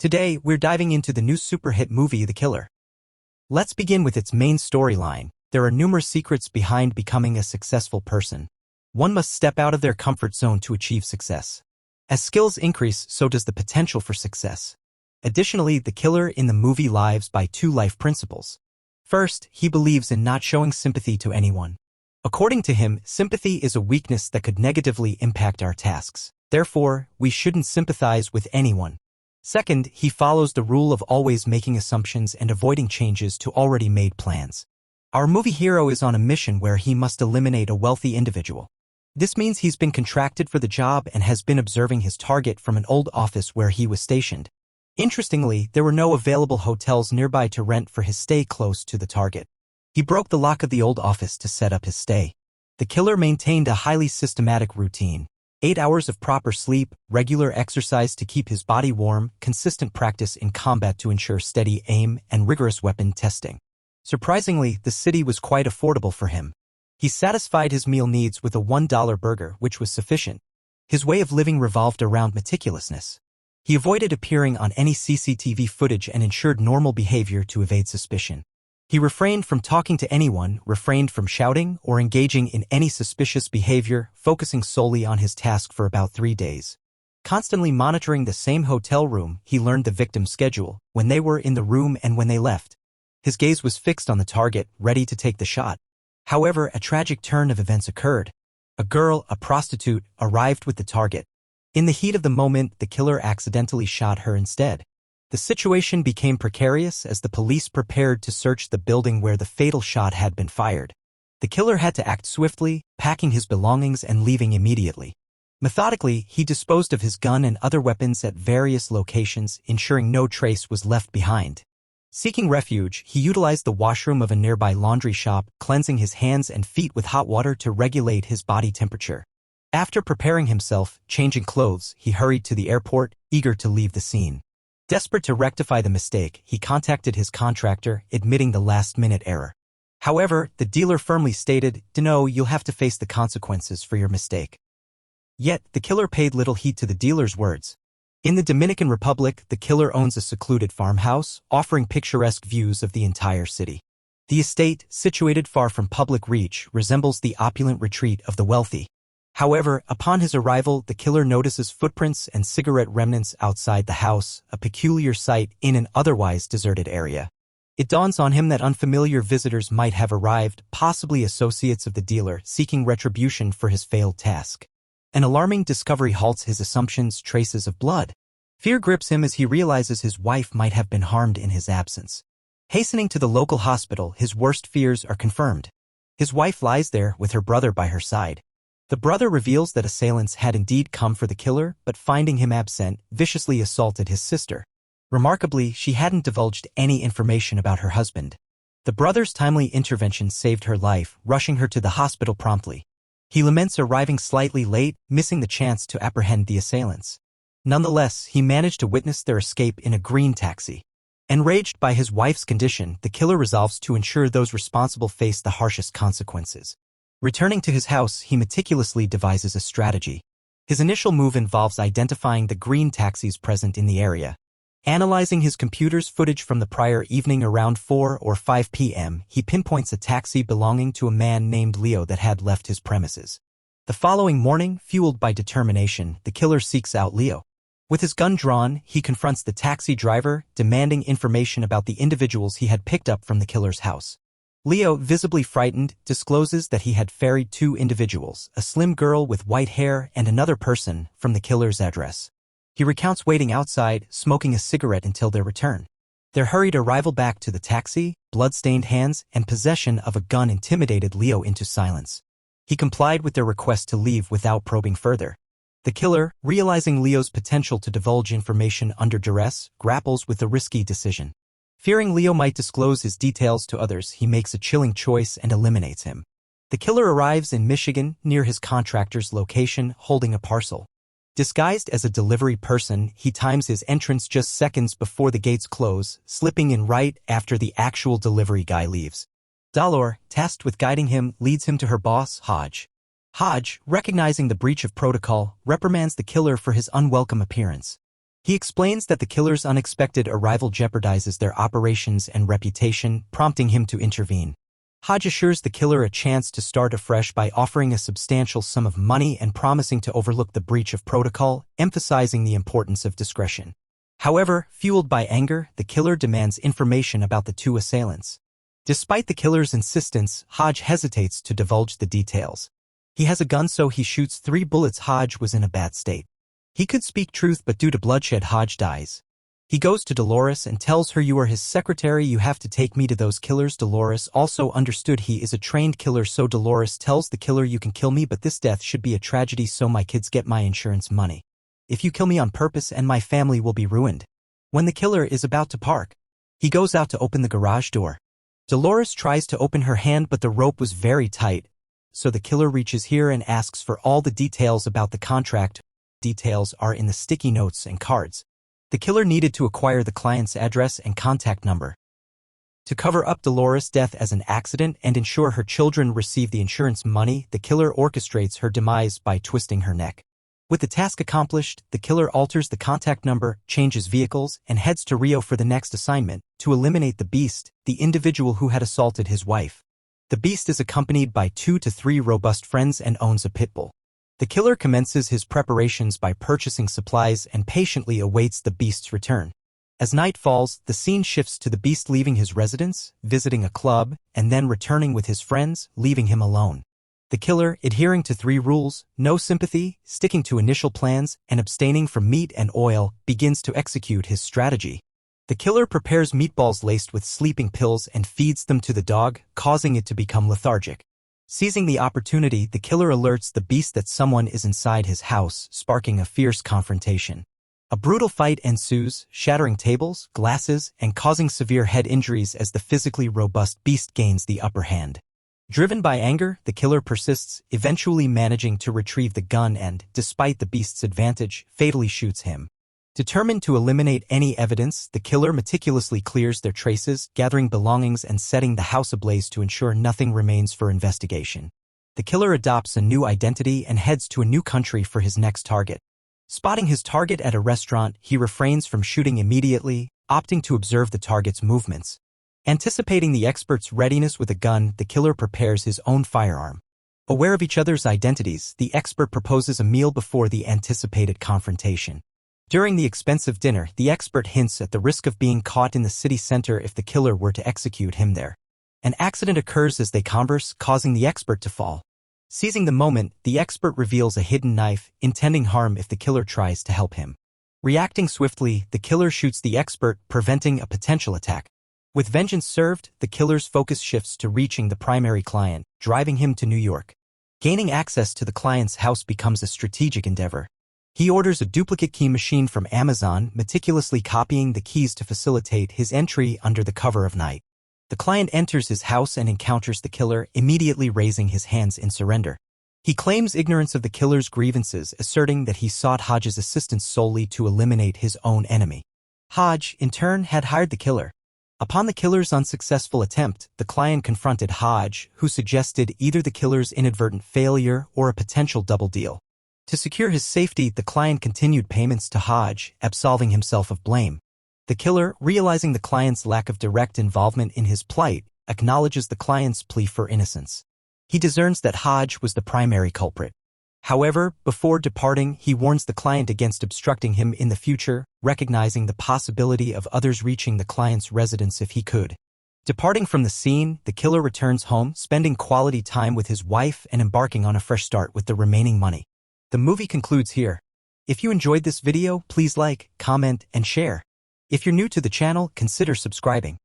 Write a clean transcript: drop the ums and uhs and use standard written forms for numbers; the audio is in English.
Today, we're diving into the new super hit movie The Killer. Let's begin with its main storyline. There are numerous secrets behind becoming a successful person. One must step out of their comfort zone to achieve success. As skills increase, so does the potential for success. Additionally, the killer in the movie lives by two life principles. First, he believes in not showing sympathy to anyone. According to him, sympathy is a weakness that could negatively impact our tasks. Therefore, we shouldn't sympathize with anyone. Second, he follows the rule of always making assumptions and avoiding changes to already made plans. Our movie hero is on a mission where he must eliminate a wealthy individual. This means he's been contracted for the job and has been observing his target from an old office where he was stationed. Interestingly, there were no available hotels nearby to rent for his stay close to the target. He broke the lock of the old office to set up his stay. The killer maintained a highly systematic routine. 8 hours of proper sleep, regular exercise to keep his body warm, consistent practice in combat to ensure steady aim, and rigorous weapon testing. Surprisingly, the city was quite affordable for him. He satisfied his meal needs with a $1 burger, which was sufficient. His way of living revolved around meticulousness. He avoided appearing on any CCTV footage and ensured normal behavior to evade suspicion. He refrained from talking to anyone, refrained from shouting, or engaging in any suspicious behavior, focusing solely on his task for about 3 days. Constantly monitoring the same hotel room, he learned the victim's schedule, when they were in the room and when they left. His gaze was fixed on the target, ready to take the shot. However, a tragic turn of events occurred. A girl, a prostitute, arrived with the target. In the heat of the moment, the killer accidentally shot her instead. The situation became precarious as the police prepared to search the building where the fatal shot had been fired. The killer had to act swiftly, packing his belongings and leaving immediately. Methodically, he disposed of his gun and other weapons at various locations, ensuring no trace was left behind. Seeking refuge, he utilized the washroom of a nearby laundry shop, cleansing his hands and feet with hot water to regulate his body temperature. After preparing himself, changing clothes, he hurried to the airport, eager to leave the scene. Desperate to rectify the mistake, he contacted his contractor, admitting the last-minute error. However, the dealer firmly stated, "No, you'll have to face the consequences for your mistake." Yet, the killer paid little heed to the dealer's words. In the Dominican Republic, the killer owns a secluded farmhouse, offering picturesque views of the entire city. The estate, situated far from public reach, resembles the opulent retreat of the wealthy. However, upon his arrival, the killer notices footprints and cigarette remnants outside the house, a peculiar sight in an otherwise deserted area. It dawns on him that unfamiliar visitors might have arrived, possibly associates of the dealer, seeking retribution for his failed task. An alarming discovery halts his assumptions, traces of blood. Fear grips him as he realizes his wife might have been harmed in his absence. Hastening to the local hospital, his worst fears are confirmed. His wife lies there with her brother by her side. The brother reveals that assailants had indeed come for the killer, but finding him absent, viciously assaulted his sister. Remarkably, she hadn't divulged any information about her husband. The brother's timely intervention saved her life, rushing her to the hospital promptly. He laments arriving slightly late, missing the chance to apprehend the assailants. Nonetheless, he managed to witness their escape in a green taxi. Enraged by his wife's condition, the killer resolves to ensure those responsible face the harshest consequences. Returning to his house, he meticulously devises a strategy. His initial move involves identifying the green taxis present in the area. Analyzing his computer's footage from the prior evening around 4 or 5 p.m., he pinpoints a taxi belonging to a man named Leo that had left his premises. The following morning, fueled by determination, the killer seeks out Leo. With his gun drawn, he confronts the taxi driver, demanding information about the individuals he had picked up from the killer's house. Leo, visibly frightened, discloses that he had ferried 2 individuals, a slim girl with white hair and another person, from the killer's address. He recounts waiting outside, smoking a cigarette until their return. Their hurried arrival back to the taxi, blood-stained hands, and possession of a gun intimidated Leo into silence. He complied with their request to leave without probing further. The killer, realizing Leo's potential to divulge information under duress, grapples with the risky decision. Fearing Leo might disclose his details to others, he makes a chilling choice and eliminates him. The killer arrives in Michigan, near his contractor's location, holding a parcel. Disguised as a delivery person, he times his entrance just seconds before the gates close, slipping in right after the actual delivery guy leaves. Dolor, tasked with guiding him, leads him to her boss, Hodge. Hodge, recognizing the breach of protocol, reprimands the killer for his unwelcome appearance. He explains that the killer's unexpected arrival jeopardizes their operations and reputation, prompting him to intervene. Hodge assures the killer a chance to start afresh by offering a substantial sum of money and promising to overlook the breach of protocol, emphasizing the importance of discretion. However, fueled by anger, the killer demands information about the two assailants. Despite the killer's insistence, Hodge hesitates to divulge the details. He has a gun, so he shoots 3 bullets. Hodge was in a bad state. He could speak truth, but due to bloodshed, Hodge dies. He goes to Dolores and tells her, "You are his secretary, you have to take me to those killers." Dolores also understood he is a trained killer, so Dolores tells the killer, "You can kill me, but this death should be a tragedy so my kids get my insurance money. If you kill me on purpose and my family will be ruined." When the killer is about to park, he goes out to open the garage door. Dolores tries to open her hand, but the rope was very tight, so the killer reaches here and asks for all the details about the contract. Details are in the sticky notes and cards. The killer needed to acquire the client's address and contact number to cover up Dolores' death as an accident and ensure her children receive the insurance money. The killer orchestrates her demise by twisting her neck. With the task accomplished, the killer alters the contact number, changes vehicles, and heads to Rio for the next assignment, to eliminate the Beast, the individual who had assaulted his wife. The Beast is accompanied by 2 to 3 robust friends and owns a pit bull. The killer commences his preparations by purchasing supplies and patiently awaits the Beast's return. As night falls, the scene shifts to the Beast leaving his residence, visiting a club, and then returning with his friends, leaving him alone. The killer, adhering to 3 rules, no sympathy, sticking to initial plans, and abstaining from meat and oil, begins to execute his strategy. The killer prepares meatballs laced with sleeping pills and feeds them to the dog, causing it to become lethargic. Seizing the opportunity, the killer alerts the Beast that someone is inside his house, sparking a fierce confrontation. A brutal fight ensues, shattering tables, glasses, and causing severe head injuries as the physically robust Beast gains the upper hand. Driven by anger, the killer persists, eventually managing to retrieve the gun and, despite the Beast's advantage, fatally shoots him. Determined to eliminate any evidence, the killer meticulously clears their traces, gathering belongings and setting the house ablaze to ensure nothing remains for investigation. The killer adopts a new identity and heads to a new country for his next target. Spotting his target at a restaurant, he refrains from shooting immediately, opting to observe the target's movements. Anticipating the expert's readiness with a gun, the killer prepares his own firearm. Aware of each other's identities, the expert proposes a meal before the anticipated confrontation. During the expensive dinner, the expert hints at the risk of being caught in the city center if the killer were to execute him there. An accident occurs as they converse, causing the expert to fall. Seizing the moment, the expert reveals a hidden knife, intending harm if the killer tries to help him. Reacting swiftly, the killer shoots the expert, preventing a potential attack. With vengeance served, the killer's focus shifts to reaching the primary client, driving him to New York. Gaining access to the client's house becomes a strategic endeavor. He orders a duplicate key machine from Amazon, meticulously copying the keys to facilitate his entry under the cover of night. The client enters his house and encounters the killer, immediately raising his hands in surrender. He claims ignorance of the killer's grievances, asserting that he sought Hodge's assistance solely to eliminate his own enemy. Hodge, in turn, had hired the killer. Upon the killer's unsuccessful attempt, the client confronted Hodge, who suggested either the killer's inadvertent failure or a potential double deal. To secure his safety, the client continued payments to Hodge, absolving himself of blame. The killer, realizing the client's lack of direct involvement in his plight, acknowledges the client's plea for innocence. He discerns that Hodge was the primary culprit. However, before departing, he warns the client against obstructing him in the future, recognizing the possibility of others reaching the client's residence if he could. Departing from the scene, the killer returns home, spending quality time with his wife and embarking on a fresh start with the remaining money. The movie concludes here. If you enjoyed this video, please like, comment, and share. If you're new to the channel, consider subscribing.